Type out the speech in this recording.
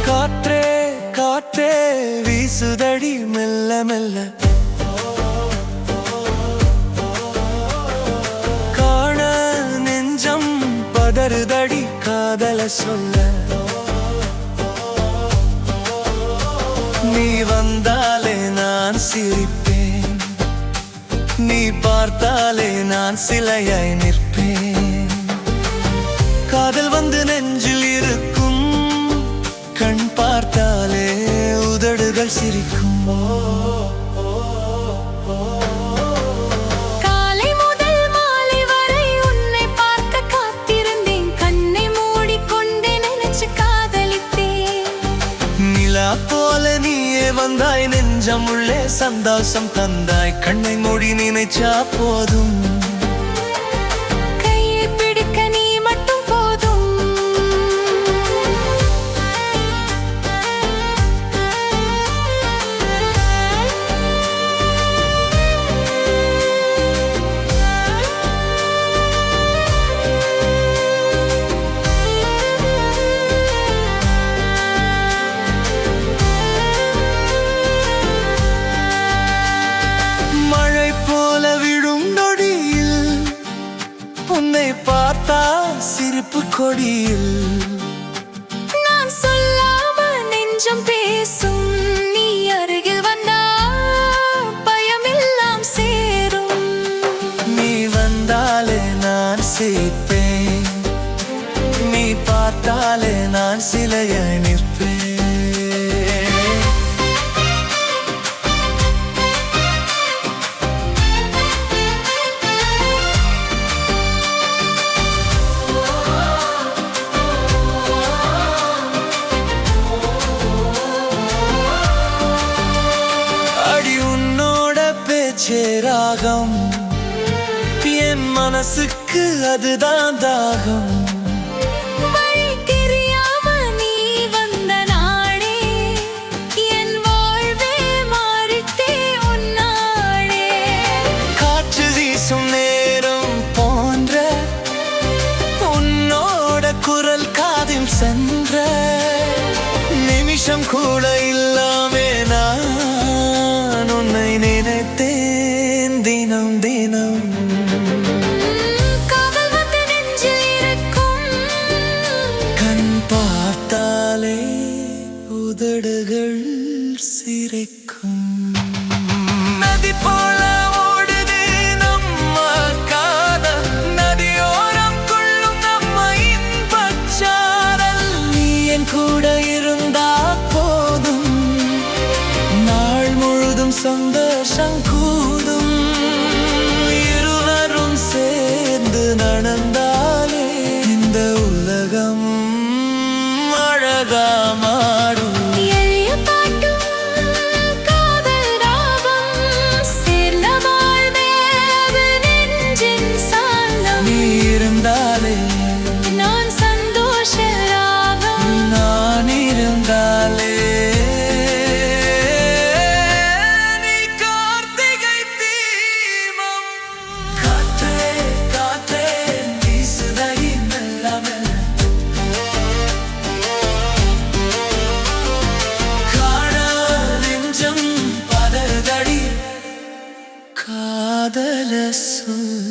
காற்றே காற்றே வீசுதடி மெல்ல மெல்ல, காண நெஞ்சம் பதறுதடி காதல சொல்ல. நீ வந்தாலே நான் சிரிப்பேன், நீ பார்த்தாலே நான் சிலையாய் நிற்பேன். காதல் வந்து நெஞ்சில் இருக்கும், கண் பார்த்தாலே உதடுகள் சிரிக்கும். காலை முதல் மாலை வரை உன்னை பார்க்க காத்திருந்தேன், கண்ணை மூடிக்கொண்டே நினைச்சு காதலித்தேன். நிலா போல நீயே வந்தாய், நெஞ்சம் உள்ளே சந்தோஷம் தந்தாய். கண்ணை மூடி நினைச்சா போதும், கையை பிடிக்க நீ மட்டும் போதும். மழை போல விழும் நொடியில் உன்னை பார்த்தா சிரிப்பு கொடியில். நான் சொல்லாம நெஞ்சம் பேசும், நீ அருகில் வந்தா பயமெல்லாம் சேரும். நீ வந்தாலே நான் சிரிப்பேன், நீ பார்த்தாலே நான் சிலையாய் நிற்பேன். அடி உன்னோட பேச்சே ராகம், என் மனசுக்கு அதுதான் தாகம். வழி தெரியாம நீ வந்த நாடே, என் வாழ்வே மாறிட்டே உன்னாடே. காற்று வீசும் நேரம் போன்ற உன்னோட குரல் காதில் சென்ற நிமிஷம் கூட இல்லாமே நான் உன்னை நினைத்தேன் தினம் தினம். காதல் வந்து நெஞ்சில் இருக்கும், கண் பார்த்தாலே உதடுகள் சிரிக்கும். நதி போல ஓடுதே நம்ம காதல், நதியோரம் கொள்ளும் நம்ம இன்பச்சாரல். நீ என் கூட இருந்தா போதும், நாள் முழுதும் சந்தோஷம் கூடும். இருவரும் சேர்ந்து நடந்தாலே இந்த உலகம் அழகா மாறும். எளிய பாட்டும் காதல் ராகம், சேர்ந்த வாழ்வே அது நெஞ்சின் சாந்தம். நீ இருந்தாலே நான் சந்தோஷ ராகம், நான் இருந்தாலே நீ கார்த்திகை தீபம். காற்றே காற்றே வீசுதடி மெல்ல மெல்ல, காண நெஞ்சம் பதறுதடி காதல சொல்.